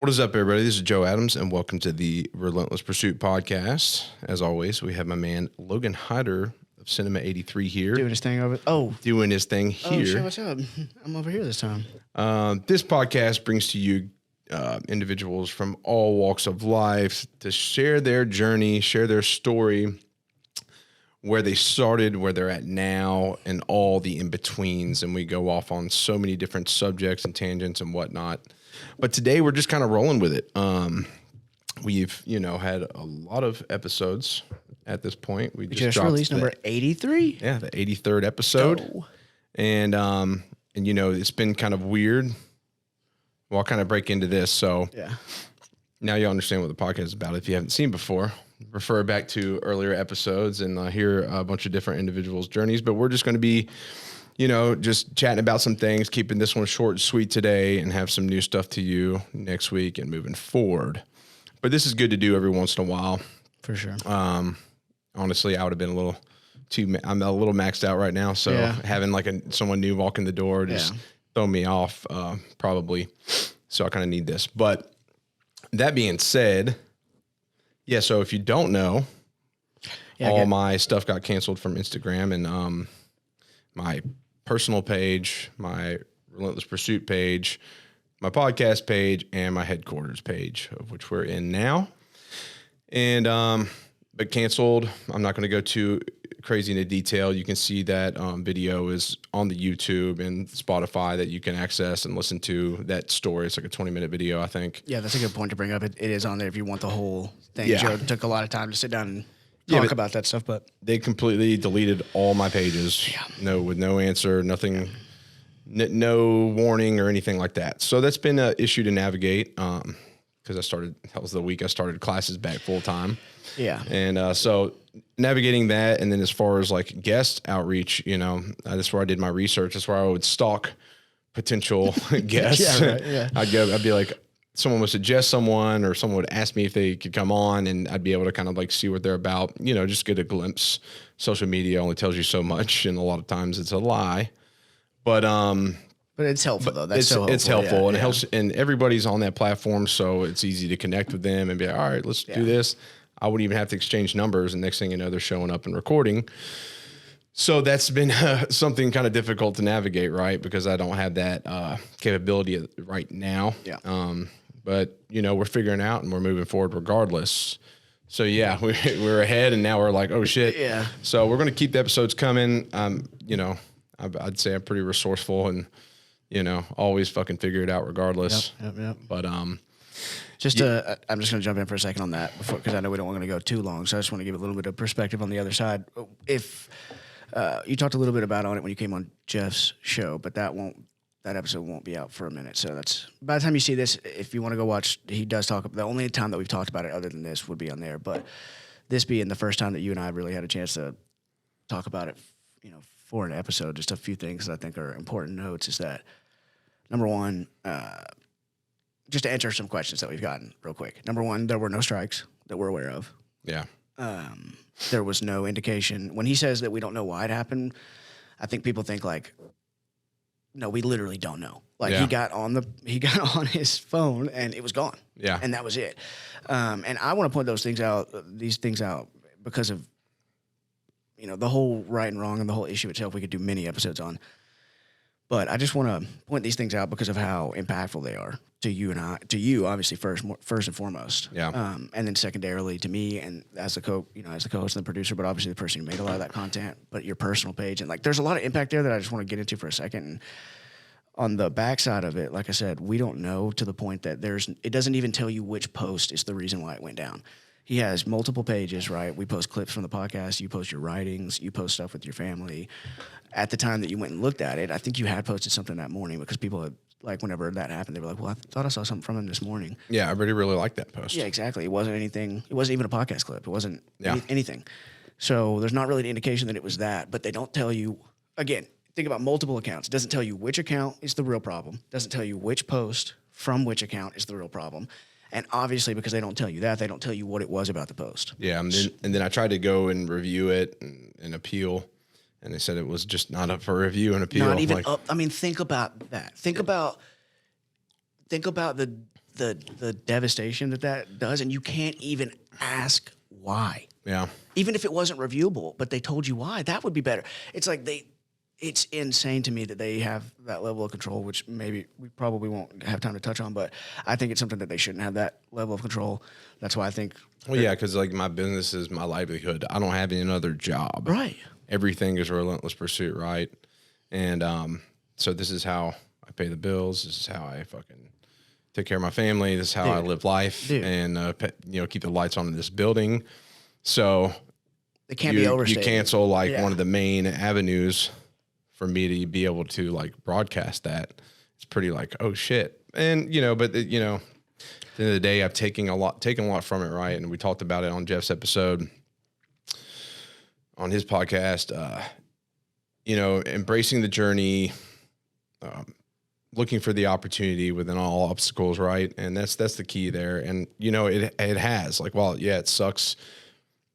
What is up, everybody? This is Joe Adams, and welcome to the Relentless Pursuit podcast. As always, we have my man Logan Hyder of Cinema 83 here. Doing his thing Doing his thing here. Oh, shit, what's up? I'm over here this time. This podcast brings to you individuals from all walks of life to share their journey, share their story, where they started, where they're at now, and all the in-betweens. And we go off on so many different subjects and tangents and whatnot. But today we're just kind of rolling with it. We've, had a lot of episodes at this point. We just released number 83. Yeah, the 83rd episode. Go. And it's been kind of weird. Well, I'll kind of break into this. So yeah, now you understand what the podcast is about. If you haven't seen before, refer back to earlier episodes and hear a bunch of different individuals' journeys. But we're just going to be just chatting about some things, keeping this one short and sweet today, and have some new stuff to you next week and moving forward. But this is good to do every once in a while. For sure. Honestly, I would have been I'm a little maxed out right now. So having someone new walk in the door just throw me off probably. So I kind of need this. But that being said, so if you don't know, all my stuff got canceled from Instagram, and my personal page, my Relentless Pursuit page, my podcast page, and my headquarters page, of which we're in now. And but canceled. I'm not going to go too crazy into detail. You can see that video is on the YouTube and Spotify that you can access and listen to that story. It's like a 20-minute video, I think. Yeah, that's a good point to bring up. It is on there if you want the whole thing. Yeah. Joe took a lot of time to sit down and talk about that stuff, but they completely deleted all my pages. Yeah. With no answer, nothing, no warning or anything like that. So that's been an issue to navigate. Because that was the week I started classes back full time. Yeah. And so navigating that, and then as far as like guest outreach, that's where I did my research. That's where I would stalk potential guests. I'd be like, someone would suggest someone, or someone would ask me if they could come on, and I'd be able to kind of like see what they're about, just get a glimpse. Social media only tells you so much, and a lot of times it's a lie. But it's helpful though. It's helpful, and it helps, and everybody's on that platform, so it's easy to connect with them and be like, all right, let's do this. I wouldn't even have to exchange numbers, and next thing you know, they're showing up and recording. So that's been something kind of difficult to navigate, right? Because I don't have that capability right now. Yeah. But we're figuring out, and we're moving forward regardless. So we're ahead, and now we're like, oh shit. Yeah. So we're going to keep the episodes coming. I'd say I'm pretty resourceful, and always fucking figure it out regardless. Yep. But I'm just going to jump in for a second on that because I know we don't want to go too long. So I just want to give a little bit of perspective on the other side. If you talked a little bit about on it when you came on Jeff's show, but that episode won't be out for a minute. So that's by the time you see this, if you want to go watch, he does talk. The only time that we've talked about it other than this would be on there. But this being the first time that you and I really had a chance to talk about it, for an episode, just a few things that I think are important notes is that, number one, just to answer some questions that we've gotten real quick. Number one, there were no strikes that we're aware of. Yeah. There was no indication. When he says that we don't know why it happened, I think people think like, no, we literally don't know. Like he got on his phone and it was gone. Yeah. And that was it. And I want to point these things out because of, the whole right and wrong and the whole issue itself, we could do many episodes on. But I just want to point these things out because of how impactful they are to you and I, to you, obviously, first and foremost. Yeah. And then secondarily to me and as the co-host and the producer, but obviously the person who made a lot of that content, but your personal page. And like, there's a lot of impact there that I just want to get into for a second. And on the backside of it, like I said, we don't know to the point that it doesn't even tell you which post is the reason why it went down. He has multiple pages, right? We post clips from the podcast. You post your writings. You post stuff with your family. At the time that you went and looked at it, I think you had posted something that morning because people had, like, whenever that happened, they were like, well, I thought I saw something from him this morning. Yeah, I really liked that post. Yeah, exactly. It wasn't anything. It wasn't even a podcast clip. It wasn't anything. So there's not really an indication that it was that, but they don't tell you, again, think about multiple accounts. It doesn't tell you which account is the real problem. It doesn't tell you which post from which account is the real problem. And obviously, because they don't tell you that, they don't tell you what it was about the post. Yeah, and then I tried to go and review it and appeal, and they said it was just not up for review and appeal. Not even up. I mean, think about that. Think about the the devastation that does, and you can't even ask why. Yeah. Even if it wasn't reviewable, but they told you why, that would be better. It's like it's insane to me that they have that level of control, which maybe we probably won't have time to touch on, but I think it's something that they shouldn't have that level of control. That's why I think. Well, yeah, because like my business is my livelihood. I don't have any other job. Right. Everything is a relentless pursuit, right? And so this is how I pay the bills. This is how I fucking take care of my family. This is how I live life and, keep the lights on in this building. So it can't be overstated. You cancel one of the main avenues for me to be able to like broadcast that. It's pretty like, oh shit. And, but at the end of the day, I've taken a lot from it. Right. And we talked about it on Jeff's episode on his podcast, embracing the journey, looking for the opportunity within all obstacles. Right. And that's the key there. And, it has like, well, yeah, it sucks.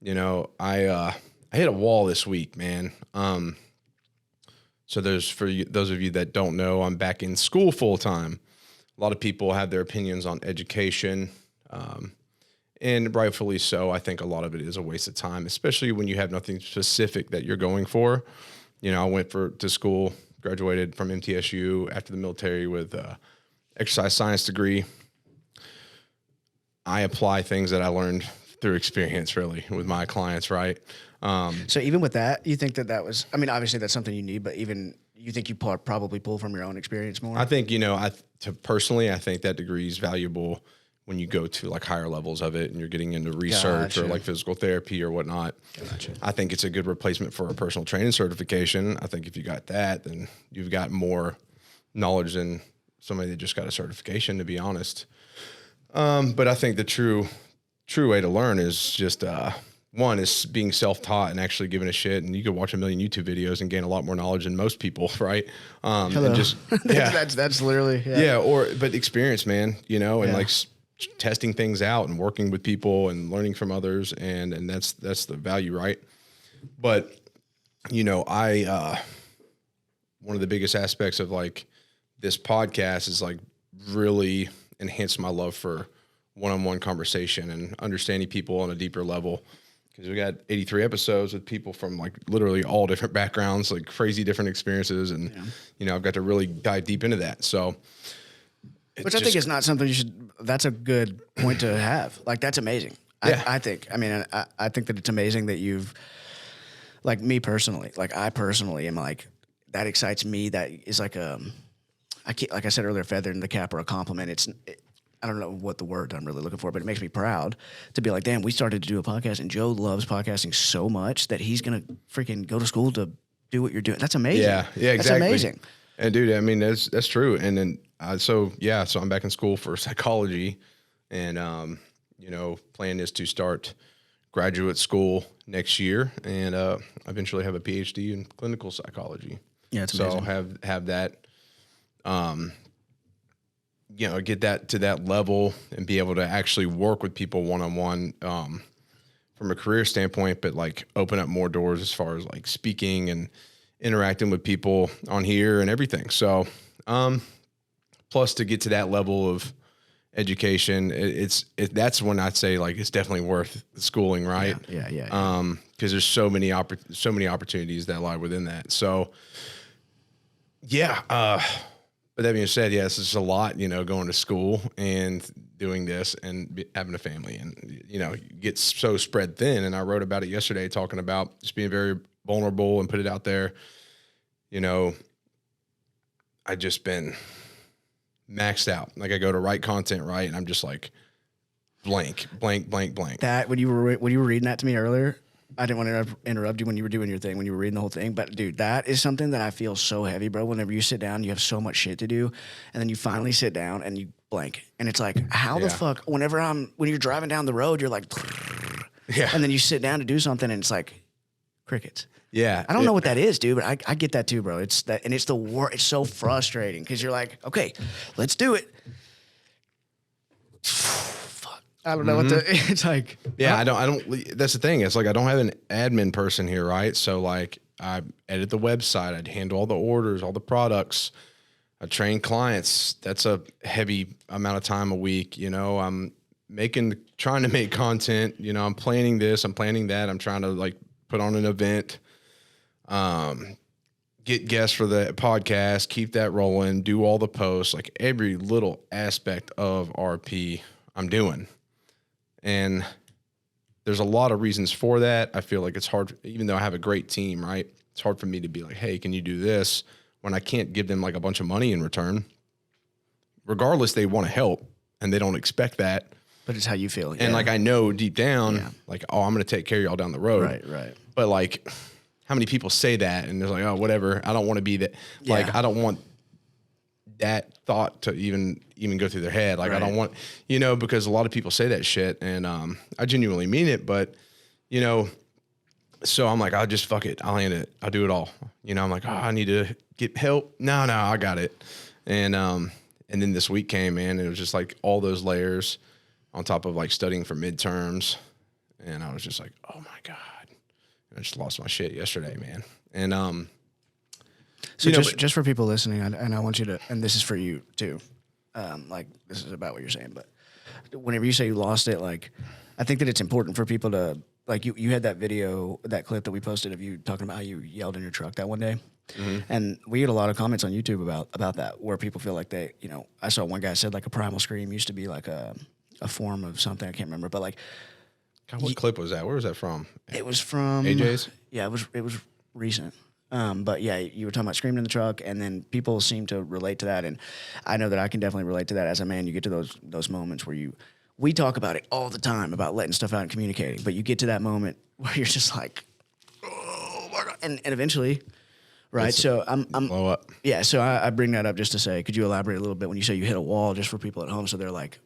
I hit a wall this week, man. So those of you that don't know, I'm back in school full time. A lot of people have their opinions on education, and rightfully so. I think a lot of it is a waste of time, especially when you have nothing specific that you're going for. I went to school, graduated from MTSU after the military with a exercise science degree. I apply things that I learned through experience, really, with my clients, right? So even with that, you think that was, I mean, obviously that's something you need, but even you think you probably pull from your own experience more? I think, personally, I think that degree is valuable when you go to like higher levels of it and you're getting into research or like physical therapy or whatnot. Gotcha. I think it's a good replacement for a personal training certification. I think if you got that, then you've got more knowledge than somebody that just got a certification, to be honest. But I think the true way to learn is just, one is being self-taught and actually giving a shit, and you could watch a million YouTube videos and gain a lot more knowledge than most people, right? And just that's literally but experience, man, and like testing things out and working with people and learning from others, and that's the value, right? But I one of the biggest aspects of like this podcast is like really enhance my love for one-on-one conversation and understanding people on a deeper level. Because we got 83 episodes with people from like literally all different backgrounds, like crazy different experiences. And, I've got to really dive deep into that. So, which I think is not something you should, that's a good point to have. Like, that's amazing. Yeah. I think that it's amazing that you've, like me personally, I personally am like, that excites me. That is like like I said earlier, feather in the cap or a compliment. I don't know what the word I'm really looking for, but it makes me proud to be like, damn, we started to do a podcast and Joe loves podcasting so much that he's going to freaking go to school to do what you're doing. That's amazing. Yeah, exactly. That's amazing. And dude, I mean, that's true. And then, so I'm back in school for psychology and, plan is to start graduate school next year and, eventually have a PhD in clinical psychology. Yeah. It's amazing. So have that, get that to that level and be able to actually work with people one-on-one from a career standpoint, but like open up more doors as far as like speaking and interacting with people on here and everything. So, plus to get to that level of education, that's when I'd say like it's definitely worth schooling, right? Yeah. Because there's so many opportunities that lie within that. So, but that being said, yes, it's a lot, going to school and doing this and having a family and, you get so spread thin. And I wrote about it yesterday, talking about just being very vulnerable and put it out there. I just been maxed out. Like I go to write content, right? And I'm just like blank. That when you were reading that to me earlier, I didn't want to interrupt you when you were doing your thing, when you were reading the whole thing. But, dude, that is something that I feel so heavy, bro. Whenever you sit down, you have so much shit to do. And then you finally sit down and you blank. And it's like, how the fuck, when you're driving down the road, you're like, and then you sit down to do something and it's like crickets. Yeah. I don't know what that is, dude, but I get that too, bro. It's that, and it's it's so frustrating because you're like, okay, let's do it. I don't know what it's like. Yeah, I don't, that's the thing. It's like, I don't have an admin person here, right? So like I edit the website, I'd handle all the orders, all the products. I train clients. That's a heavy amount of time a week. You know, I'm trying to make content. You know, I'm planning this, I'm planning that. I'm trying to like put on an event, get guests for the podcast, keep that rolling, do all the posts, like every little aspect of RP I'm doing. And there's a lot of reasons for that. I feel like it's hard, even though I have a great team, right? It's hard for me to be like, hey, can you do this? When I can't give them like a bunch of money in return. Regardless, they want to help and they don't expect that. But it's how you feel. And like, I know deep down, like, oh, I'm going to take care of y'all down the road. Right. But like, how many people say that? And they're like, oh, whatever. I don't want to be that. Like, I don't want that thought to even go through their head. Like, I don't want, you know, because a lot of people say that shit and I genuinely mean it, but you know, so I'm like, I'll just fuck it. I'll hand it. I'll do it all. You know, I'm like, oh, I need to get help. No, I got it. And then this week came, man, and it was just like all those layers on top of like studying for midterms. And I was just like, oh my God. And I just lost my shit yesterday, man. And, so just for people listening, and I want you to, and this is for you too. Like this is about what you're saying, but whenever you say you lost it, like, I think that it's important for people to, like you had that video, that clip that we posted of you talking about how you yelled in your truck that one day. Mm-hmm. And we get a lot of comments on YouTube about that, where people feel like they, you know, I saw one guy said like a primal scream used to be like a form of something. I can't remember, but like. God, what clip was that? Where was that from? It was from AJ's? Yeah, it was recent. But yeah, you were talking about screaming in the truck, and then people seem to relate to that. And I know that I can definitely relate to that as a man. You get to those moments where we talk about it all the time about letting stuff out and communicating, but you get to that moment where you're just like, oh my God. And eventually, right? So I'm blow up. Yeah. So I bring that up just to say, could you elaborate a little bit when you say you hit a wall, just for people at home, so they're like,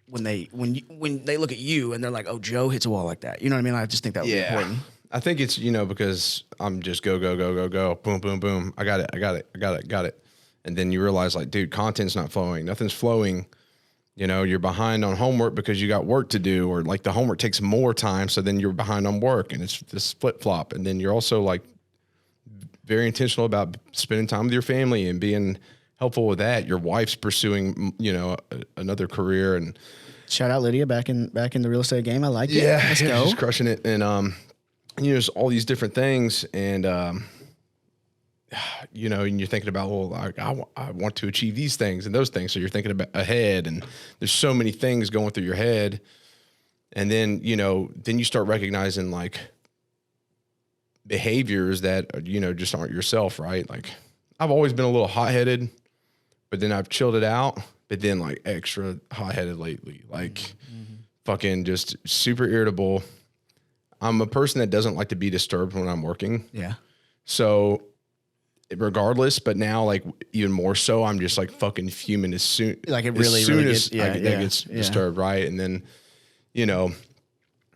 when they look at you and they're like, oh, Joe hits a wall like that. You know what I mean? I just think that would be important. I think it's, you know, because I'm just go, boom, boom, boom. I got it. And then you realize like, dude, content's not flowing. Nothing's flowing. You know, you're behind on homework because you got work to do, or like the homework takes more time. So then you're behind on work, and it's this flip flop. And then you're also like very intentional about spending time with your family and being helpful with that. Your wife's pursuing, you know, another career. And shout out Lydia back in the real estate game. I like it. Yeah, let's go. She's crushing it. And, you know, there's all these different things. And, you know, and you're thinking about, well, I want to achieve these things and those things. So you're thinking about ahead, and there's so many things going through your head. And then, you know, then you start recognizing like behaviors that, you know, just aren't yourself, right? Like I've always been a little hot-headed, but then I've chilled it out, but then like extra hot-headed lately, like fucking just super irritable. I'm a person that doesn't like to be disturbed when I'm working. Yeah. So regardless, but now like even more so, I'm just like fucking fuming as soon as that gets disturbed, right? And then, you know,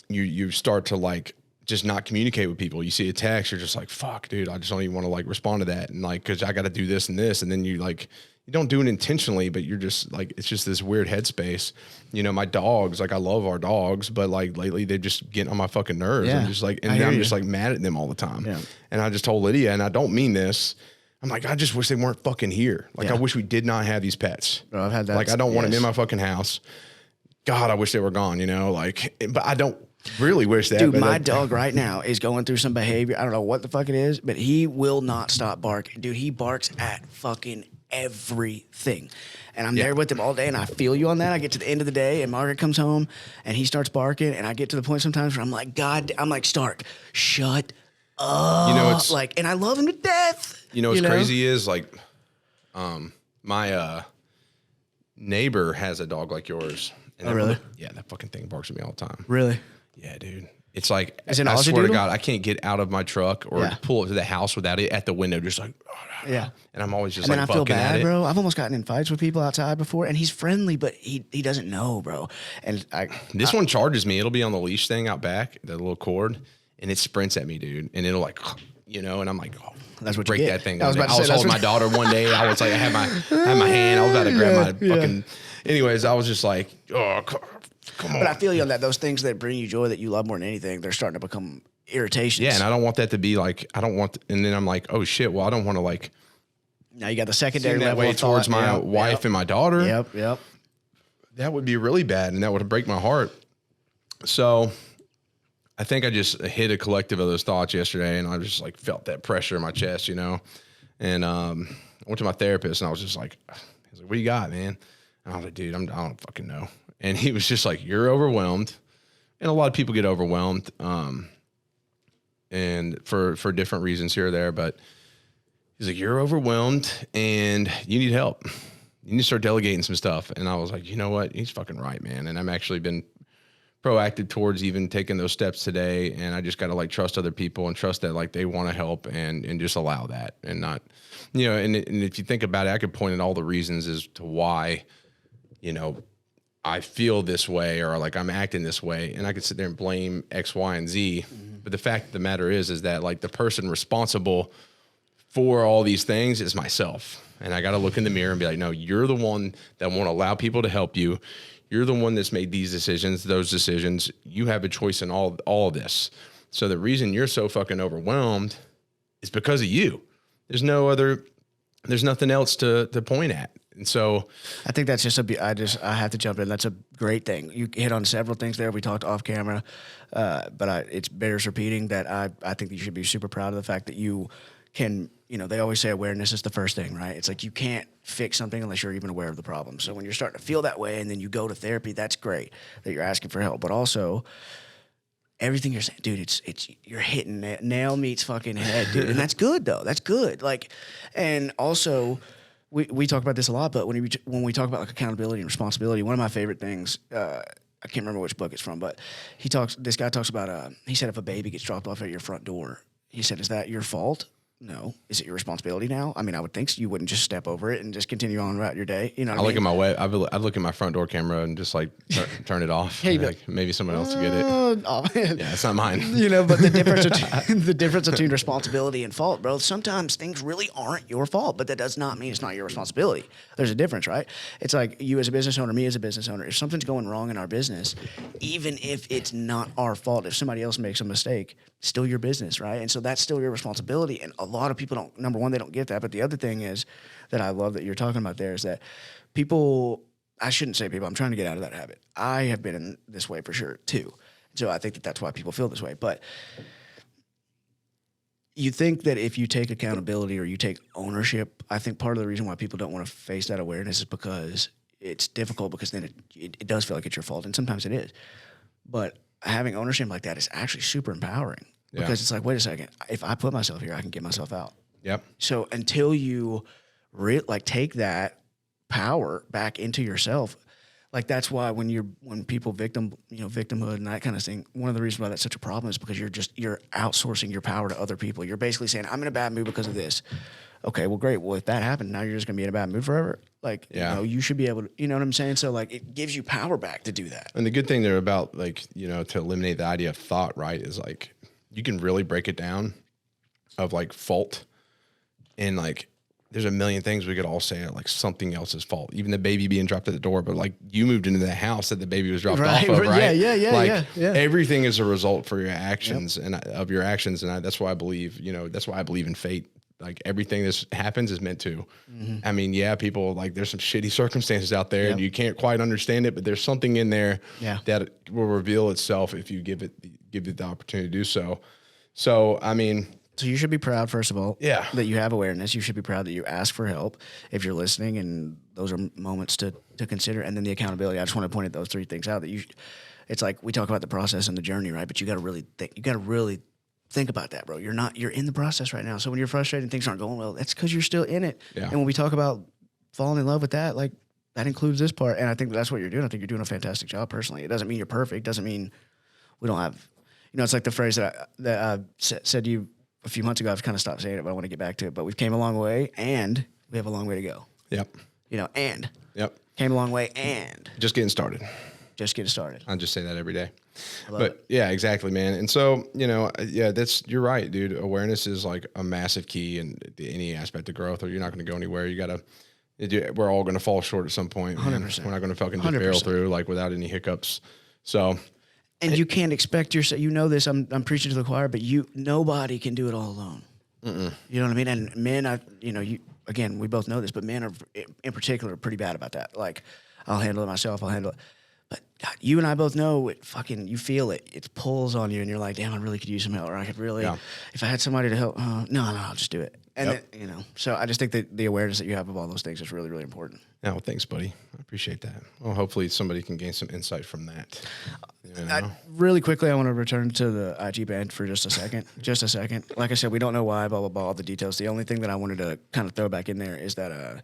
you start to like just not communicate with people. You see a text, you're just like, fuck, dude, I just don't even want to like respond to that, and like, because I got to do this and this, and then you like, you don't do it intentionally, but you're just like, it's just this weird headspace. You know, my dogs, like I love our dogs, but like lately they just get on my fucking nerves. Yeah. I'm just like, and I'm just like mad at them all the time. Yeah. And I just told Lydia, and I don't mean this, I'm like, I just wish they weren't fucking here. Like, I wish we did not have these pets. Bro, I've had that. Like, I don't want them in my fucking house. God, I wish they were gone, you know, like, but I don't really wish that. Dude, my dog right now is going through some behavior. I don't know what the fuck it is, but he will not stop barking. Dude, he barks at fucking everything. And I'm there with him all day, and I feel you on that. I get to the end of the day, and Margaret comes home, and he starts barking, and I get to the point sometimes where I'm like, God, I'm like, Stark, shut up. You know, it's like, and I love him to death. You know what's crazy is like, my neighbor has a dog like yours. And really? Yeah, that fucking thing barks at me all the time. Really? Yeah, dude. It's like, I swear to God, I can't get out of my truck or pull up to the house without it at the window, just like, yeah. And I'm always just and like, then I feel bad, bro. I've almost gotten in fights with people outside before, and he's friendly, but he doesn't know, bro. And this one charges me. It'll be on the leash thing out back, the little cord, and it sprints at me, dude. And it'll like, you know, and I'm like, oh, that's what break you that thing. I was holding my daughter one day. I was like, I had my hand. I was about to grab my fucking. Anyways, I was just like, oh, come on. But I feel you on that. Those things that bring you joy that you love more than anything, they're starting to become irritations. Yeah, and I don't want that to be like, and then I'm like, oh shit, well, I don't want to like Now you got the secondary that level way of towards thought. my wife and my daughter. Yep. That would be really bad, and that would break my heart. So I think I just hit a collective of those thoughts yesterday, and I just like felt that pressure in my chest, And I went to my therapist, and I was just like, he's like, "What you got, man?" And I was like, "Dude, I don't fucking know." And he was just like, "You're overwhelmed," and a lot of people get overwhelmed, and for different reasons here or there. But he's like, "You're overwhelmed, and you need help. You need to start delegating some stuff." And I was like, "You know what? He's fucking right, man." And I'm actually been proactive towards even taking those steps today. And I just got to like trust other people and trust that like they want to help and just allow that and not, and if you think about it, I could point at all the reasons as to why, I feel this way or like I'm acting this way. And I could sit there and blame X, Y, and Z. Mm-hmm. But the fact of the matter is that like the person responsible for all these things is myself. And I got to look in the mirror and be like, no, you're the one that won't allow people to help you. You're the one that's made these decisions, those decisions. You have a choice in all of this. So the reason you're so fucking overwhelmed is because of you. There's nothing else to point at. And so I think that's I have to jump in. That's a great thing. You hit on several things there. We talked off camera, but it bears repeating that I think that you should be super proud of the fact that you can, they always say awareness is the first thing, right? It's like you can't fix something unless you're even aware of the problem. So when you're starting to feel that way and then you go to therapy, that's great that you're asking for help. But also, everything you're saying, dude, it's you're hitting nail meets fucking head, dude. And that's good, though. That's good. Like, and also, we talk about this a lot, but when we talk about like accountability and responsibility, one of my favorite things, I can't remember which book it's from, but this guy talks about, he said if a baby gets dropped off at your front door, he said, is that your fault? No. Is it your responsibility now? I mean, I would think so. You wouldn't just step over it and just continue on about your day. You know what I mean? Look at my way. I'd look at my front door camera and just like turn it off. Yeah, like maybe someone else will get it. Oh, man. Yeah, it's not mine. But the difference between responsibility and fault, bro. Sometimes things really aren't your fault, but that does not mean it's not your responsibility. There's a difference, right? It's like you as a business owner, me as a business owner. If something's going wrong in our business, even if it's not our fault, if somebody else makes a mistake, still your business, right? And so that's still your responsibility. And a lot of people don't, number one, they don't get that. But the other thing is that I love that you're talking about there is that people, I shouldn't say people, I'm trying to get out of that habit. I have been in this way for sure too. So I think that that's why people feel this way. But you think that if you take accountability or you take ownership, I think part of the reason why people don't want to face that awareness is because it's difficult, because then it does feel like it's your fault. And sometimes it is. But having ownership like that is actually super empowering, because it's like, wait a second, if I put myself here, I can get myself out. Yep. So until you take that power back into yourself, like that's why when people victimhood and that kind of thing, one of the reasons why that's such a problem is because you're outsourcing your power to other people. You're basically saying, I'm in a bad mood because of this. Okay, well, great. Well, if that happened, now you're just gonna be in a bad mood forever. Like, you should be able to, you know what I'm saying? So like, it gives you power back to do that. And the good thing there about like, to eliminate the idea of thought, right, is like, you can really break it down of like fault, and like, there's a million things we could all say like something else's fault. Even the baby being dropped at the door, but like you moved into the house that the baby was dropped off of, right? Yeah. Like everything is a result for your actions and of your actions. And that's why I believe, that's why I believe in fate. Like everything that happens is meant to. Mm-hmm. I mean, people like there's some shitty circumstances out there and you can't quite understand it, but there's something in there that will reveal itself if you give it the opportunity to do so. So, I mean, so you should be proud, first of all, that you have awareness. You should be proud that you ask for help if you're listening, and those are moments to consider. And then the accountability. I just want to point at those three things out. It's like we talk about the process and the journey, right? But you got to really think. You got to really think about that, bro. You're in the process right now. So when you're frustrated and things aren't going well, that's because you're still in it. Yeah. And when we talk about falling in love with that, like that includes this part. And I think that's what you're doing. I think you're doing a fantastic job personally. It doesn't mean you're perfect. Doesn't mean we don't have, it's like the phrase that I said to you a few months ago. I've kind of stopped saying it, but I want to get back to it. But we've came a long way, and we have a long way to go. Yep. And came a long way, and just getting started. I just say that every day. But yeah, exactly, man. And so, you're right, dude. Awareness is like a massive key in any aspect of growth, or you're not going to go anywhere. We're all going to fall short at some point. 100%. We're not going to fucking just barrel through like without any hiccups. So. And you can't expect yourself. This. I'm preaching to the choir, but nobody can do it all alone. Mm-mm. You know what I mean? And men, again, we both know this, but men are, in particular, pretty bad about that. Like, I'll handle it myself. I'll handle it. But God, you and I both know it. Fucking, you feel it. It pulls on you, and you're like, damn, I really could use some help, or I could really, if I had somebody to help. No, I'll just do it. And then, you know, so I just think that the awareness that you have of all those things is really, really important. Yeah, well, thanks, buddy. I appreciate that. Well, hopefully somebody can gain some insight from that. You know? Really quickly, I want to return to the IG band for just a second. Just a second. Like I said, we don't know why, blah, blah, blah, all the details. The only thing that I wanted to kind of throw back in there is that,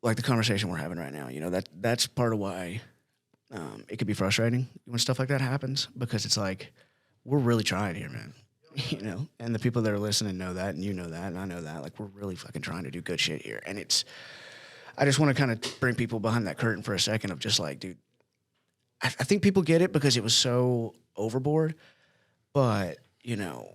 like the conversation we're having right now, you know, that's part of why it could be frustrating when stuff like that happens, because it's like, we're really trying here, man. You know, and the people that are listening know that, and you know that, and I know that. Like, we're really fucking trying to do good shit here. And I just want to kind of bring people behind that curtain for a second of just like, dude, I think people get it because it was so overboard, but, you know,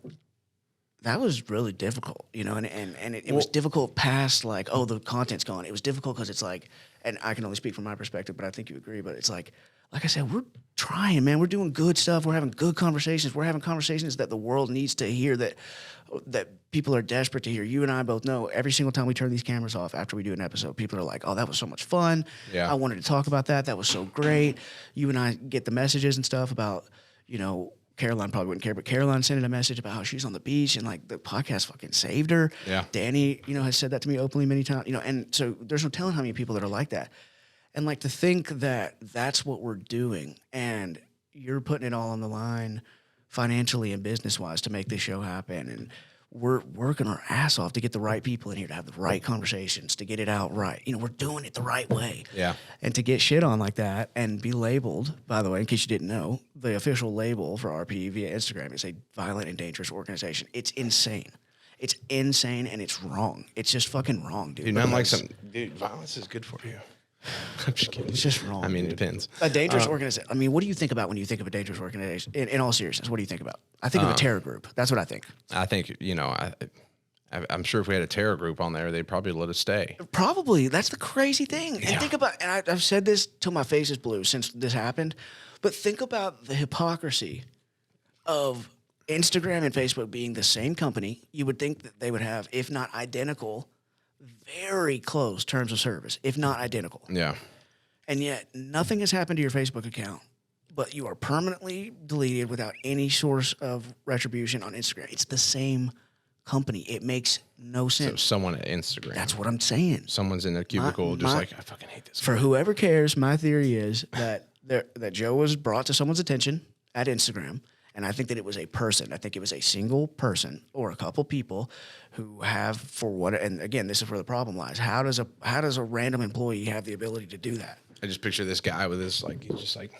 that was really difficult, you know, and it was difficult past like, oh, the content's gone. It was difficult because it's like, and I can only speak from my perspective, but I think you agree, but it's like I said, we're trying, man. We're doing good stuff. We're having good conversations. We're having conversations that the world needs to hear, that people are desperate to hear. You and I both know every single time we turn these cameras off after we do an episode, people are like, oh, that was so much fun. Yeah. I wanted to talk about that. That was so great. You and I get the messages and stuff about, you know, Caroline probably wouldn't care, but Caroline sent in a message about how she's on the beach and like the podcast fucking saved her. Yeah. Danny, you know, has said that to me openly many times, you know, and so there's no telling how many people that are like that. And like to think that that's what we're doing and you're putting it all on the line financially and business wise to make this show happen. And we're working our ass off to get the right people in here, to have the right conversations, to get it out right. You know, we're doing it the right way. Yeah. And to get shit on like that and be labeled, by the way, in case you didn't know, the official label for RP via Instagram is a violent and dangerous organization. It's insane. It's insane and it's wrong. It's just fucking wrong, dude. Dude, not like some, dude, violence is good for you. I'm just kidding. It's just wrong. I mean, it depends. A dangerous organization. I mean, what do you think about when you think of a dangerous organization? In all seriousness, what do you think about? I think of a terror group. That's what I think. I think, you know, I'm sure if we had a terror group on there, they'd probably let us stay. Probably. That's the crazy thing. And think about, and I've said this till my face is blue since this happened, but think about the hypocrisy of Instagram and Facebook being the same company. You would think that they would have, if not identical, very close terms of service, if not identical. Yeah. And yet nothing has happened to your Facebook account, but you are permanently deleted without any source of retribution on Instagram. It's the same company. It makes no sense. So someone at Instagram. That's what I'm saying. Someone's in a cubicle just like, I fucking hate this. For whoever cares, my theory is that that Joe was brought to someone's attention at Instagram. And I think that it was a person. I think it was a single person or a couple people who have, for what, and again, this is where the problem lies. How does a random employee have the ability to do that? I just picture this guy with his, like, he's just like,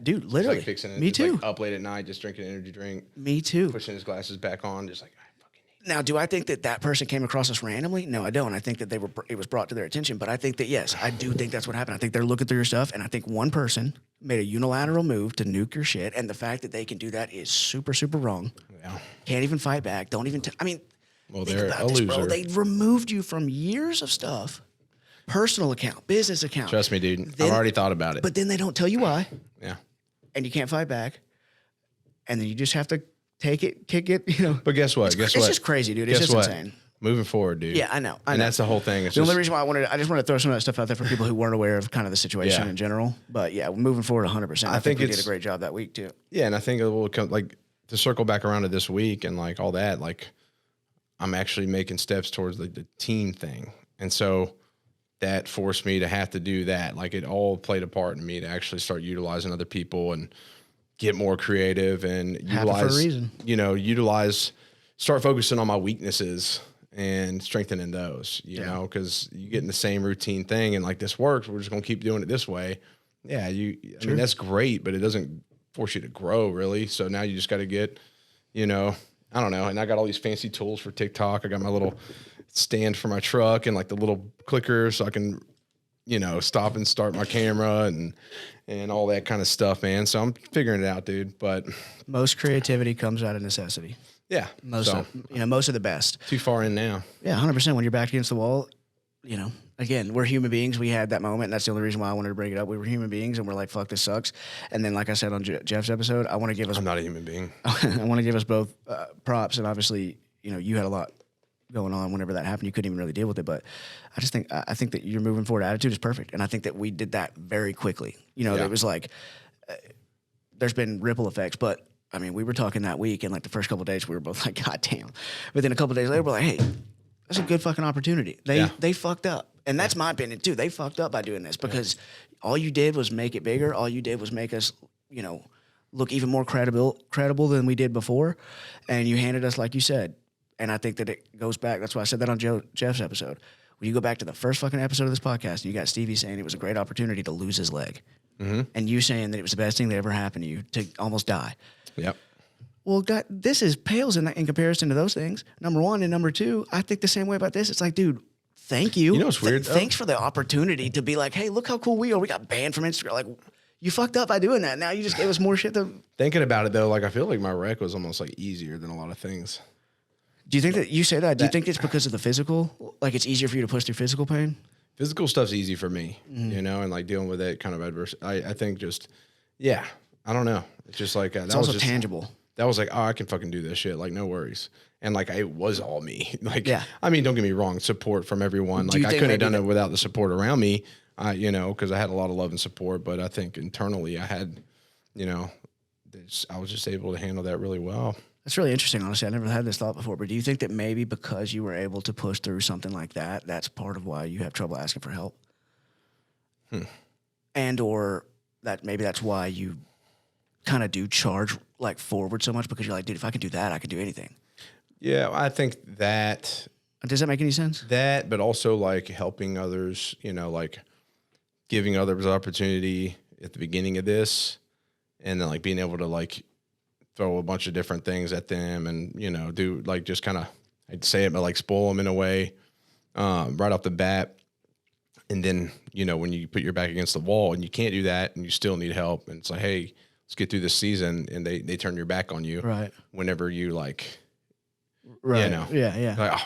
dude, literally. Like fixing it. Me too. Like up late at night, just drinking an energy drink. Me too. Pushing his glasses back on, just like, I fucking hate Now, do I think that person came across us randomly? No, I don't. I think that it was brought to their attention. But I think that, yes, I do think that's what happened. I think they're looking through your stuff, and I think one person made a unilateral move to nuke your shit, and the fact that they can do that is super, super wrong. Yeah. Can't even fight back. Don't even well, they're a loser. Bro. They removed you from years of stuff. Personal account, business account. Trust me, dude. I've already thought about it. But then they don't tell you why. Yeah. And you can't fight back. And then you just have to take it, kick it, you know. But guess what? It's just crazy, dude. It's just insane. Moving forward, dude. Yeah, I know. And that's the whole thing. The only reason why I just want to throw some of that stuff out there for people who weren't aware of kind of the situation in general. But yeah, moving forward 100%. I think we did a great job that week too. Yeah, and I think it will come, like, to circle back around to this week and like all that, like I'm actually making steps towards like the team thing. And so that forced me to have to do that. Like it all played a part in me to actually start utilizing other people and get more creative and start focusing on my weaknesses and strengthening those, you know, because you get in the same routine thing and like this works, we're just going to keep doing it this way. Yeah. I mean, that's great, but it doesn't force you to grow really. So now you just got to get, you know, I don't know. And I got all these fancy tools for TikTok. I got my little stand for my truck and like the little clicker so I can, you know, stop and start my camera and all that kind of stuff, man. So I'm figuring it out, dude. But most creativity comes out of necessity. Yeah. Most of the best. Too far in now. Yeah, 100%. When you're back against the wall, you know, again, we're human beings. We had that moment. And that's the only reason why I wanted to bring it up. We were human beings and we're like, fuck, this sucks. And then, like I said on Jeff's episode, I want to give us... I'm not a human being. I want to give us both props. And obviously, you know, you had a lot going on whenever that happened. You couldn't even really deal with it. But I think that your moving forward attitude is perfect. And I think that we did that very quickly. You know, it was like, there's been ripple effects, but I mean, we were talking that week, and like the first couple of days, we were both like, God damn. But then a couple of days later, we're like, hey, that's a good fucking opportunity. They fucked up. And that's my opinion too. They fucked up by doing this because all you did was make it bigger. All you did was make us, you know, look even more credible than we did before. And you handed us, like you said, and I think that it goes back. That's why I said that on Jeff's episode. When you go back to the first fucking episode of this podcast, and you got Stevie saying it was a great opportunity to lose his leg. Mm-hmm. And you saying that it was the best thing that ever happened to you to almost die. Yep. Well, God, this pales in comparison to those things. Number one. And number two, I think the same way about this. It's like, dude, thank you. You know what's weird? Thanks for the opportunity to be like, hey, look how cool we are. We got banned from Instagram. Like, you fucked up by doing that. Now you just gave us more shit to... Thinking about it, though, like, I feel like my wreck was almost, like, easier than a lot of things. Do you think that you say that? Do you think it's because of the physical? Like, it's easier for you to push through physical pain? Physical stuff's easy for me, you know, and, like, dealing with it kind of adverse. I think just, I don't know. It's just like... It's also tangible. That was like, oh, I can fucking do this shit. Like, no worries. And like, it was all me. Like, I mean, don't get me wrong, support from everyone. Like, I couldn't have done it without the support around me, you know, because I had a lot of love and support. But I think internally I had, you know, I was just able to handle that really well. That's really interesting, honestly. I never had this thought before. But do you think that maybe because you were able to push through something like that, that's part of why you have trouble asking for help? And or that maybe that's why you kind of do charge like forward so much, because you're like, dude, if I can do that, I can do anything. Yeah, I think that. Does that make any sense? That, but also like helping others, you know, like giving others opportunity at the beginning of this, and then like being able to like throw a bunch of different things at them, and you know, do like just kind of, I'd say it, but like spoil them in a way right off the bat. And then, you know, when you put your back against the wall and you can't do that and you still need help, and it's like, hey, let's get through this season, and they turn your back on you. Right. Whenever you like, right. You know, yeah.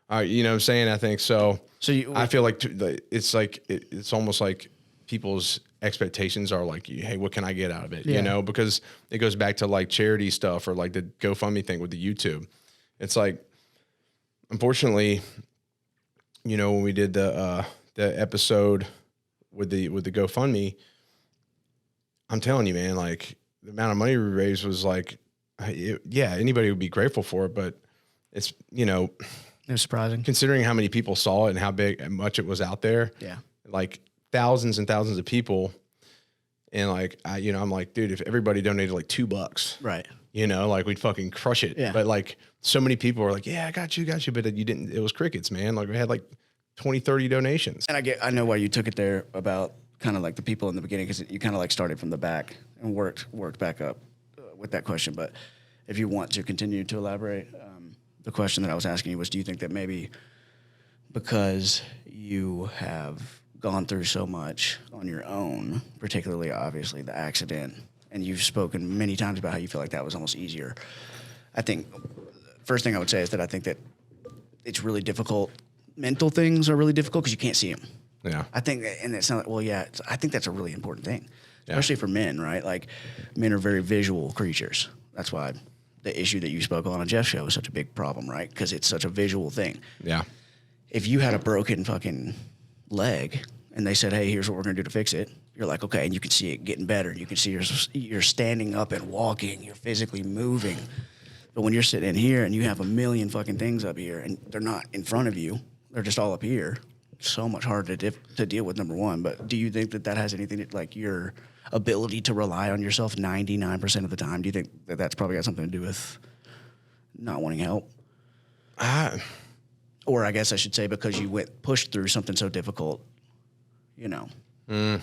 Like, you know what I'm saying? I think so. I feel like it's like, it's almost like people's expectations are like, hey, what can I get out of it? Yeah. You know, because it goes back to like charity stuff or like the GoFundMe thing with the YouTube. It's like, unfortunately, you know, when we did the episode with the GoFundMe, I'm telling you, man, like the amount of money we raised was like, anybody would be grateful for it, but it's, you know, it was surprising considering how many people saw it and how big and much it was out there. Yeah. Like thousands and thousands of people. And like, I'm like, dude, if everybody donated like $2, right. You know, like we'd fucking crush it. Yeah. But like so many people were like, yeah, I got you. But you didn't, it was crickets, man. Like we had like 20, 30 donations. And I know why you took it there about kind of like the people in the beginning, because you kind of like started from the back and worked back up with that question. But if you want to continue to elaborate, the question that I was asking you was, do you think that maybe because you have gone through so much on your own, particularly obviously the accident, and you've spoken many times about how you feel like that was almost easier. I think first thing I would say is that I think that it's really difficult. Mental things are really difficult because you can't see them. Yeah. I think, and it's not, I think that's a really important thing, especially for men, right? Like men are very visual creatures. That's why the issue that you spoke on Jeff's show is such a big problem, right? Because it's such a visual thing. Yeah. If you had a broken fucking leg and they said, hey, here's what we're going to do to fix it, you're like, okay, and you can see it getting better. You can see you're standing up and walking. You're physically moving. But when you're sitting in here and you have a million fucking things up here and they're not in front of you, they're just all up here, so much harder to deal with, number one. But do you think that has anything to, like, your ability to rely on yourself 99% of the time? Do you think that that's probably got something to do with not wanting help? Or I guess I should say because you pushed through something so difficult, you know. I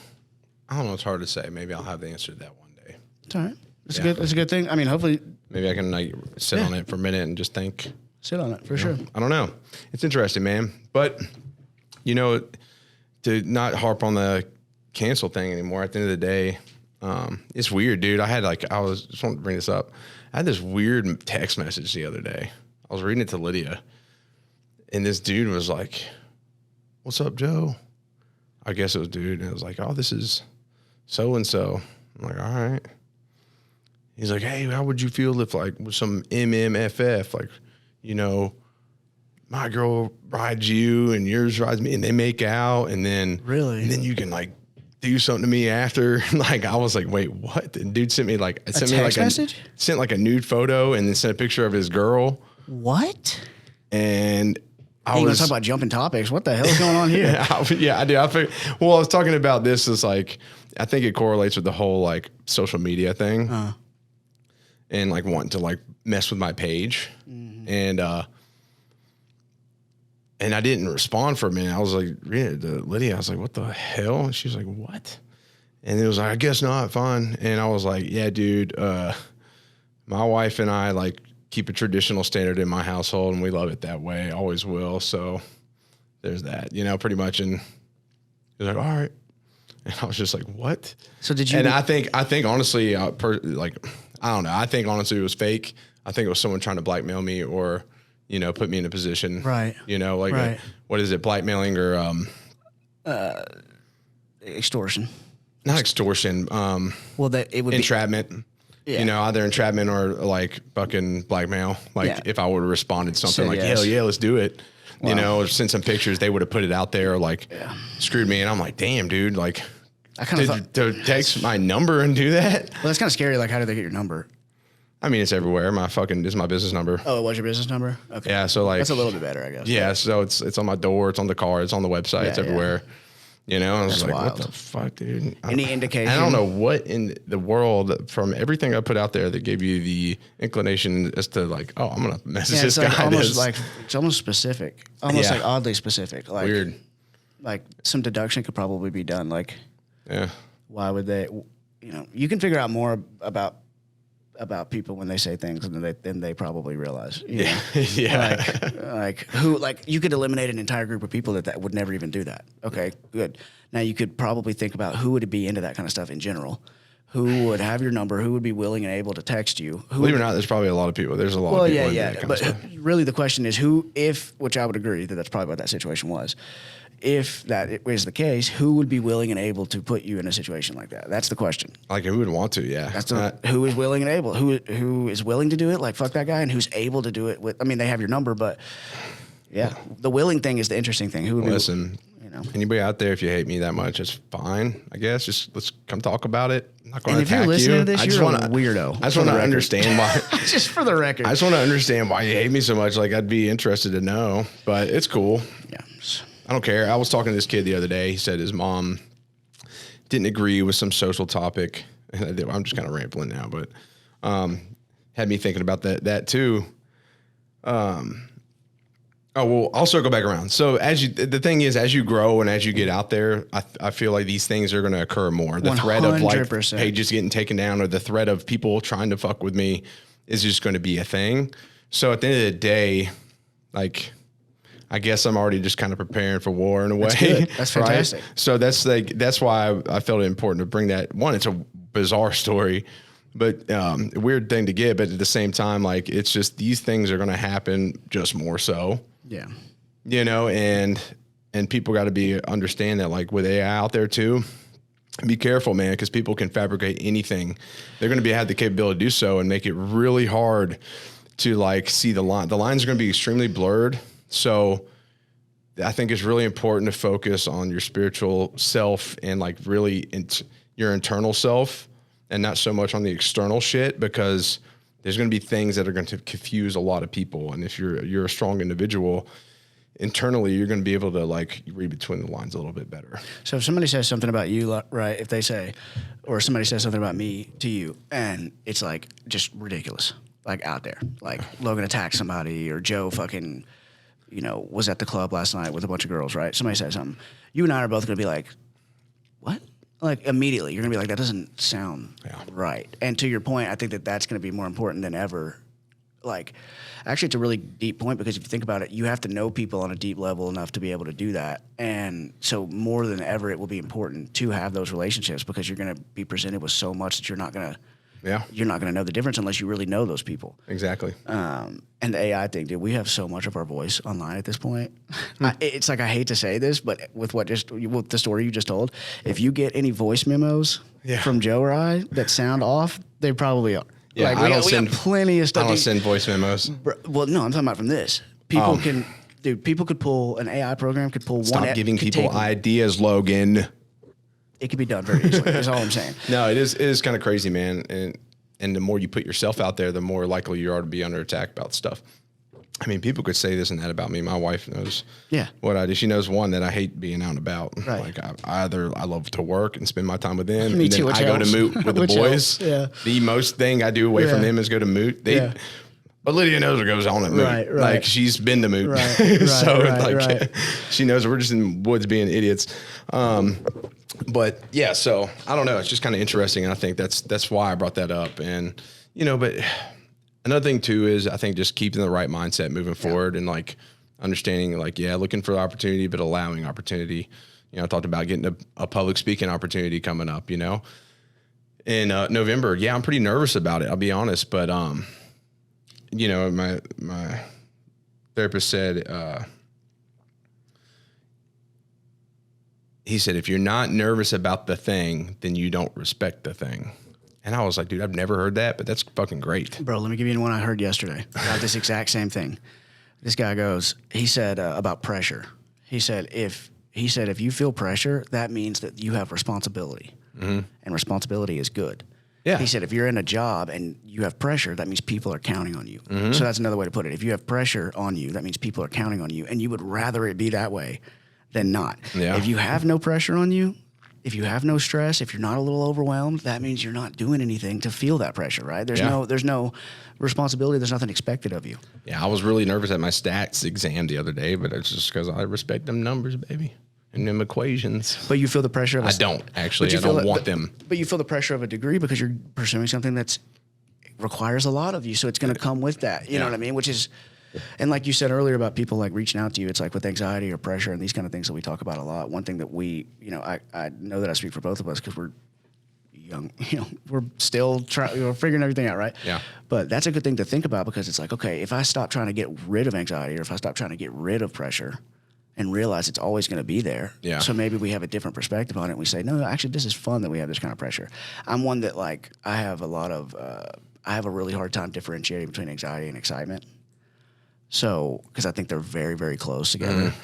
don't know. It's hard to say. Maybe I'll have the answer to that one day. It's all right. It's a good thing. I mean, hopefully. Maybe I can like sit on it for a minute and just think. Sit on it for sure. I don't know. It's interesting, man. But, you know, to not harp on the cancel thing anymore, at the end of the day, it's weird, dude. Just want to bring this up. I had this weird text message the other day. I was reading it to Lydia, and this dude was like, what's up, Joe? I guess it was dude. And it was like, oh, this is so-and-so. I'm like, all right. He's like, hey, how would you feel if like with some MMFF, like, you know, my girl rides you and yours rides me, and they make out, and then you can like do something to me after. Like I was like, wait, what? The dude sent me like a text message? Sent like a nude photo and then sent a picture of his girl. What? And I was talking about jumping topics. What the hell is going on here? Yeah, I do. I was talking about this as like, I think it correlates with the whole like social media thing and like wanting to like mess with my page. And I didn't respond for a minute. I was like, Lydia, I was like, what the hell? And she was like, what? And it was like, I guess not, fine. And I was like, yeah, dude, my wife and I like keep a traditional standard in my household, and we love it that way. Always will. So there's that, pretty much. And he was like, all right. And I was just like, what? So did you? And I think honestly, I don't know. I think honestly it was fake. I think it was someone trying to blackmail me or, put me in a position. Right. What is it? Blackmailing or extortion. Not extortion. That it would entrapment. Be, yeah. Either entrapment or like fucking blackmail. Like if I would have responded something like, hell yeah, let's do it. Wow. Or send some pictures, they would have put it out there, like screwed me. And I'm like, damn, dude, like I kind of thought to text my number and do that. Well, that's kind of scary. Like, how did they get your number? I mean, it's everywhere. This is my business number. Oh, it was your business number? Okay. Yeah. So like, that's a little bit better, I guess. Yeah. So it's on my door. It's on the car. It's on the website. It's everywhere. And I was like, wild. What the fuck, dude? Any indication? I don't know what in the world from everything I put out there that gave you the inclination as to like, oh, I'm going to message this guy. It's almost specific. Almost like oddly specific. Like, weird. Like some deduction could probably be done. Like, why would they, you can figure out more about people when they say things than they probably realize. Yeah. Like who, like you could eliminate an entire group of people that would never even do that. Okay, good. Now you could probably think about who would be into that kind of stuff in general. Who would have your number? Who would be willing and able to text you? Believe it or not, there's probably a lot of people. There's a lot of people. But really the question is which I would agree that's probably what that situation was. If that is the case, who would be willing and able to put you in a situation like that? That's the question. Like who would want to? Yeah. That's who is willing and able. Who is willing to do it? Like fuck that guy, and who's able to do it with? I mean, they have your number, but the willing thing is the interesting thing. Who would listen? Anybody out there, if you hate me that much, it's fine. I guess just let's come talk about it. I'm not going to attack you. And if you're listening to this, you're a weirdo. I just want to understand why. Just for the record. I just want to understand why you hate me so much. Like I'd be interested to know, but it's cool. Yeah. I don't care. I was talking to this kid the other day. He said his mom didn't agree with some social topic. I'm just kind of rambling now, but had me thinking about that too. I'll circle back around. So the thing is, as you grow and as you get out there, I feel like these things are going to occur more. The 100%. Threat of like pages getting taken down or the threat of people trying to fuck with me is just going to be a thing. So at the end of the day, like, I guess I'm already just kind of preparing for war in a way. That's good. That's fantastic. Right? So that's why I felt it important to bring that. One, it's a bizarre story, but a weird thing to get. But at the same time, like it's just these things are going to happen just more so. Yeah. And people got to understand that like with AI out there too, be careful, man, because people can fabricate anything. They're going to have the capability to do so and make it really hard to like see the line. The lines are going to be extremely blurred. So I think it's really important to focus on your spiritual self and like really your internal self and not so much on the external shit, because there's going to be things that are going to confuse a lot of people. And if you're a strong individual internally, you're going to be able to like read between the lines a little bit better. So if somebody says something about you, right, if they say, or somebody says something about me to you and it's like just ridiculous, like out there, like Logan attacked somebody or Joe fucking, was at the club last night with a bunch of girls, right? Somebody said something. You and I are both going to be like, what? Like immediately, you're going to be like, that doesn't sound right. And to your point, I think that's going to be more important than ever. Like, actually, it's a really deep point because if you think about it, you have to know people on a deep level enough to be able to do that. And so more than ever, it will be important to have those relationships because you're going to be presented with so much that you're not going to know the difference unless you really know those people. Exactly. And the AI thing, dude, we have so much of our voice online at this point. It's like, I hate to say this, but with the story you just told, if you get any voice memos from Joe or I that sound off, they probably are. Yeah, like, we got plenty of stuff. I don't send voice memos. Well, no, I'm talking about from this. People can dude, people could pull an AI program could pull Stop one. giving people ideas, Logan. It could be done very easily. That's all I'm saying. No, it is kind of crazy, man. And the more you put yourself out there, the more likely you are to be under attack about stuff. I mean, people could say this and that about me. My wife knows what I do. She knows, one, that I hate being out and about. Right. Like, I love to work and spend my time with them. Me and too, then I go to moot with the boys. Yeah. The most thing I do away from them is go to moot. But Lydia knows what goes on at moot. Right. Like, she's been to moot. Right. She knows we're just in the woods being idiots. But yeah, so I don't know. It's just kind of interesting. And I think that's why I brought that up. And, but another thing too is I think just keeping the right mindset moving forward and like understanding like, looking for the opportunity, but allowing opportunity. I talked about getting a public speaking opportunity coming up, in November. Yeah, I'm pretty nervous about it. I'll be honest. But, my therapist said, he said, if you're not nervous about the thing, then you don't respect the thing. And I was like, dude, I've never heard that, but that's fucking great. Bro, let me give you one I heard yesterday about this exact same thing. This guy he said about pressure. He said, if you feel pressure, that means that you have responsibility. Mm-hmm. And responsibility is good. Yeah. He said, if you're in a job and you have pressure, that means people are counting on you. Mm-hmm. So that's another way to put it. If you have pressure on you, that means people are counting on you. And you would rather it be that way than not. Yeah. If you have no pressure on you, if you have no stress, if you're not a little overwhelmed, that means you're not doing anything to feel that pressure, right? There's no responsibility. There's nothing expected of you. Yeah, I was really nervous at my stats exam the other day, but it's just because I respect them numbers, baby, and them equations. But you feel the pressure of I don't, actually. I don't want them. But you feel the pressure of a degree because you're pursuing something that requires a lot of you, so it's going to come with that. You know what I mean? Which is... And like you said earlier about people like reaching out to you, it's like with anxiety or pressure and these kind of things that we talk about a lot. One thing that we, I know that I speak for both of us because we're young, we're still figuring everything out, right? Yeah. But that's a good thing to think about because it's like, okay, if I stop trying to get rid of anxiety or if I stop trying to get rid of pressure and realize it's always going to be there. Yeah. So maybe we have a different perspective on it. And we say, no, actually, this is fun that we have this kind of pressure. I'm one that I have a really hard time differentiating between anxiety and excitement. So, because I think they're very, very close together. Mm-hmm.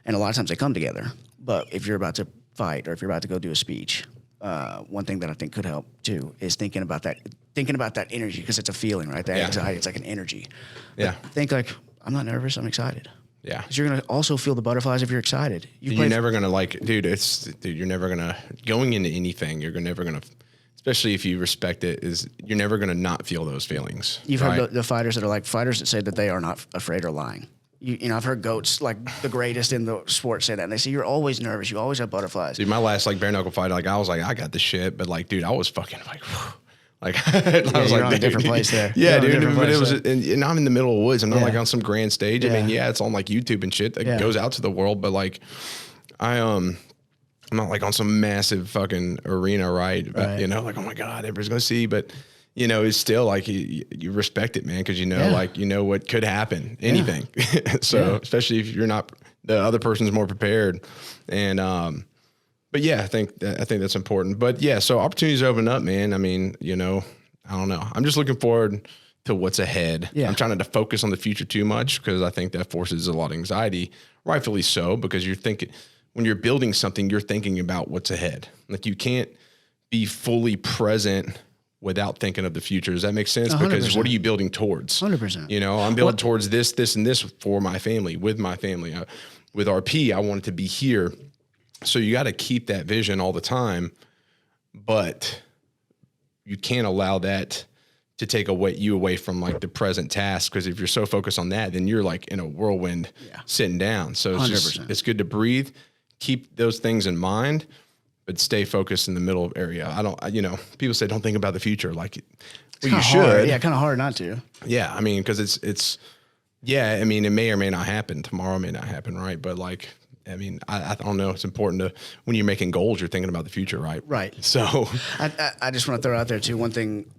And a lot of times they come together. But if you're about to fight or if you're about to go do a speech, one thing that I think could help too is thinking about that energy because it's a feeling, right? That anxiety, it's like an energy. Yeah. But think like, I'm not nervous, I'm excited. Yeah. Because you're going to also feel the butterflies if you're excited. You're never going to you're never going to, going into anything, you're never going to, especially if you respect it, you're never going to not feel those feelings. You've heard the fighters that are like fighters that say that they are not afraid or lying. I've heard GOATs, like the greatest in the sport, say that. And they say, you're always nervous. You always have butterflies. Dude, my last bare knuckle fight, I was like, I got the shit. But dude, I was fucking I was you're on a different place there. Yeah, dude. But it was, and I'm in the middle of the woods. I'm not on some grand stage. I mean, it's on YouTube and shit that goes out to the world. But I'm not on some massive fucking arena, right? But, oh my God, everybody's going to see. But, it's still you respect it, man, because what could happen, anything. So, especially if you're not, the other person's more prepared. And, but I think that's important. But so opportunities open up, man. I mean, I don't know. I'm just looking forward to what's ahead. Yeah. I'm trying to focus on the future too much because I think that forces a lot of anxiety, rightfully so, because you're thinking, when you're building something, you're thinking about what's ahead. You can't be fully present without thinking of the future. Does that make sense? 100%. Because what are you building towards? 100%. I'm building towards this, and this for my family, with my family. With RP, I want it to be here. So you got to keep that vision all the time, but you can't allow that to take you away from like the present task. Because if you're so focused on that, then you're like in a whirlwind sitting down. So it's good to breathe, keep those things in mind, but stay focused in the middle area. People say, don't think about the future. Like, well, you should. Hard. Yeah. Kind of hard not to. Yeah. I mean, cause it may or may not happen. Tomorrow may not happen. Right. But I don't know. It's important to, when you're making goals, you're thinking about the future. Right. Right. So I just want to throw out there too, one thing,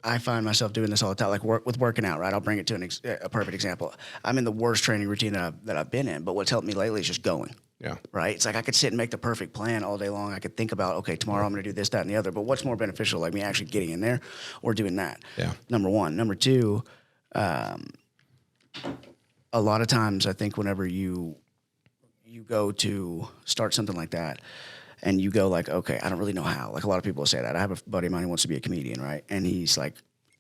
I find myself doing this all the time, like with working out, right? I'll bring it to a perfect example. I'm in the worst training routine that I've been in, but what's helped me lately is just going. Yeah. Right? It's like I could sit and make the perfect plan all day long. I could think about, okay, tomorrow I'm going to do this, that, and the other, but what's more beneficial, like me actually getting in there or doing that? Yeah. Number one. Number two, a lot of times I think whenever you go to start something like that and you go like, okay, I don't really know how. Like a lot of people will say that. I have a buddy of mine who wants to be a comedian, right? And he's like,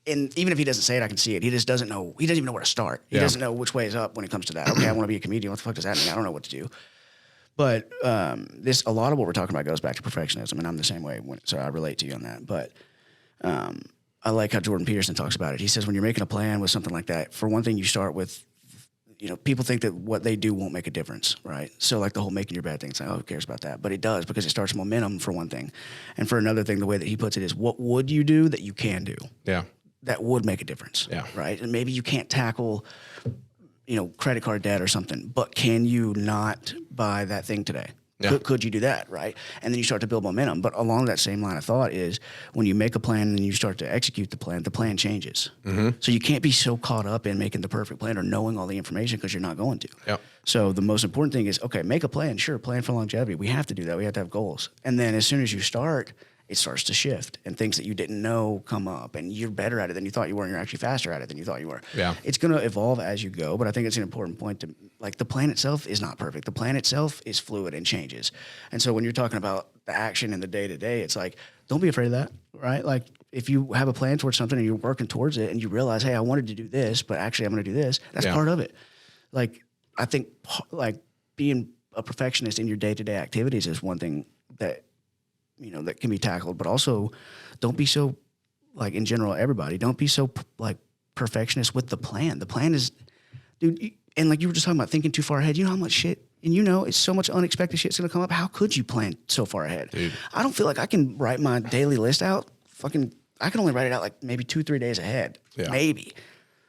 and even if he doesn't say it, I can see it. He just doesn't know. He doesn't even know where to start. He doesn't know which way is up when it comes to that. Okay, I want to be a comedian. What the fuck does that mean? I don't know what to do. But a lot of what we're talking about goes back to perfectionism, and I'm the same way. So I relate to you on that. But I like how Jordan Peterson talks about it. He says when you're making a plan with something like that, for one thing, you start with, people think that what they do won't make a difference, right? So like the whole making your bed thing, it's like, oh, who cares about that? But it does, because it starts momentum for one thing. And for another thing, the way that he puts it is, what would you do that you can do? Yeah. That would make a difference. Yeah. Right? And maybe you can't tackle, credit card debt or something, but can you not buy that thing today? Yeah. Could you do that, right? And then you start to build momentum. But along that same line of thought is when you make a plan and then you start to execute the plan changes. Mm-hmm. So you can't be so caught up in making the perfect plan or knowing all the information, because you're not going to. Yep. So the most important thing is, okay, make a plan. Sure, plan for longevity. We have to do that. We have to have goals. And then as soon as you start, it starts to shift, and things that you didn't know come up, and you're better at it than you thought you were, and you're actually faster at it than you thought you were. Yeah. It's going to evolve as you go, but I think it's an important point to, like, the plan itself is not perfect. The plan itself is fluid and changes. And so when you're talking about the action and the day-to-day, it's like, don't be afraid of that, right? Like, if you have a plan towards something and you're working towards it and you realize, hey, I wanted to do this, but actually I'm going to do this, that's part of it. Like, I think, like, being a perfectionist in your day-to-day activities is one thing that that can be tackled, but also don't be so, like, in general, everybody, don't be so, like, perfectionist with the plan. The plan is, dude, and like you were just talking about thinking too far ahead, you know how much shit, and it's so much unexpected shit's going to come up. How could you plan so far ahead? Dude. I don't feel like I can write my daily list out. I can only write it out like maybe 2-3 days ahead, maybe.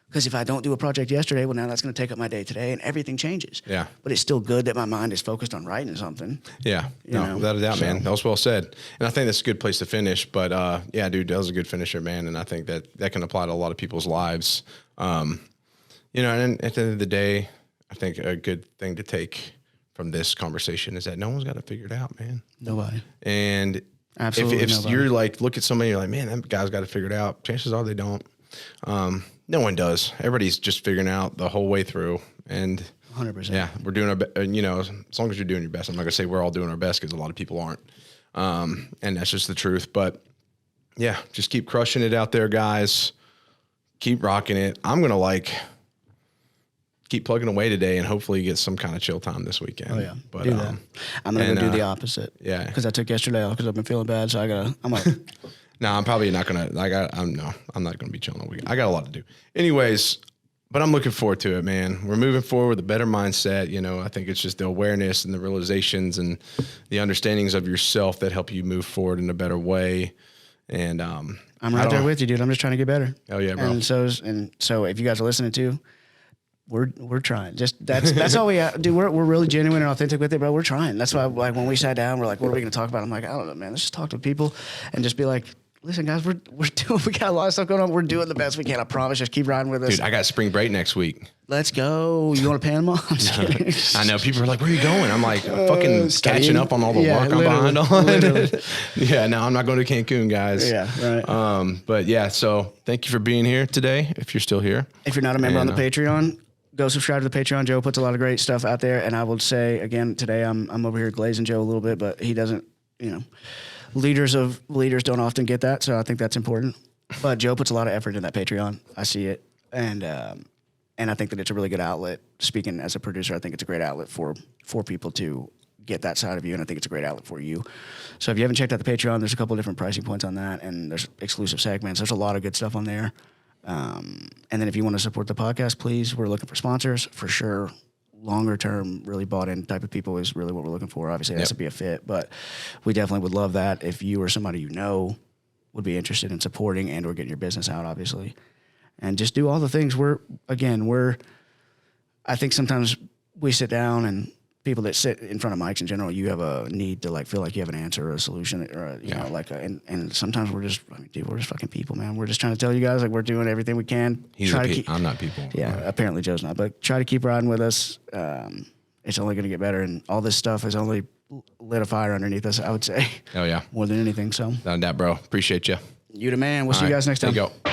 Because if I don't do a project yesterday, well, now that's going to take up my day today, and everything changes. Yeah. But it's still good that my mind is focused on writing something. Yeah. No, without a doubt, man. That was well said. And I think that's a good place to finish. But, yeah, dude, that was a good finisher, man. And I think that can apply to a lot of people's lives. And at the end of the day, I think a good thing to take from this conversation is that no one's got to figure it out, man. Nobody. And absolutely if you're like, look at somebody, you're like, man, that guy's got to figure it out. Chances are they don't. No one does. Everybody's just figuring out the whole way through. And 100%. Yeah, we're doing our best. As long as you're doing your best. I'm not going to say we're all doing our best, because a lot of people aren't. And that's just the truth. But yeah, just keep crushing it out there, guys. Keep rocking it. I'm going to keep plugging away today and hopefully get some kind of chill time this weekend. Oh yeah. But do that. I'm going to go do the opposite. Yeah. Because I took yesterday off because I've been feeling bad. So I'm like, no, I'm probably not going to, I'm not going to be chilling all weekend. I got a lot to do. Anyways, but I'm looking forward to it, man. We're moving forward with a better mindset. I think it's just the awareness and the realizations and the understandings of yourself that help you move forward in a better way. And I'm right there with you, dude. I'm just trying to get better. Oh yeah, bro. And so if you guys are listening to, we're trying. Just that's all we do. We're really genuine and authentic with it, bro. We're trying. That's why, like, when we sat down, we're like, what are we going to talk about? I'm like, I don't know, man. Let's just talk to people and just be like, listen, guys, we got a lot of stuff going on. We're doing the best we can. I promise. Just keep riding with us. Dude, I got spring break next week. Let's go. You going to Panama? I'm just kidding. I know. People are like, where are you going? I'm like, fucking catching up on all the work I'm behind on. Yeah, no, I'm not going to Cancun, guys. Yeah, right. But yeah, so thank you for being here today, if you're still here. If you're not a member on the Patreon, go subscribe to the Patreon. Joe puts a lot of great stuff out there. And I will say, again, today I'm over here glazing Joe a little bit, but he doesn't, leaders don't often get that, so I think that's important. But Joe puts a lot of effort in that Patreon. I see it, and I think that it's a really good outlet. Speaking as a producer, I think it's a great outlet for people to get that side of you, and I think it's a great outlet for you. So if you haven't checked out the Patreon, there's a couple of different pricing points on that, and there's exclusive segments. There's a lot of good stuff on there. And then if you want to support the podcast, please, we're looking for sponsors for sure. Longer term, really bought in type of people is really what we're looking for. Obviously, it has to be a fit, but we definitely would love that if you or somebody would be interested in supporting and or getting your business out, obviously. And just do all the things. I think sometimes we sit down and people that sit in front of mics in general, you have a need to feel like you have an answer or a solution or and sometimes we're just fucking people, man. We're just trying to tell you guys we're doing everything we can. I'm not people. Yeah, apparently Joe's not, but try to keep riding with us. It's only going to get better, and all this stuff has only lit a fire underneath us, I would say. Oh yeah, more than anything. So, not that, bro. Appreciate you. You the man. We'll see you guys next time. There you go.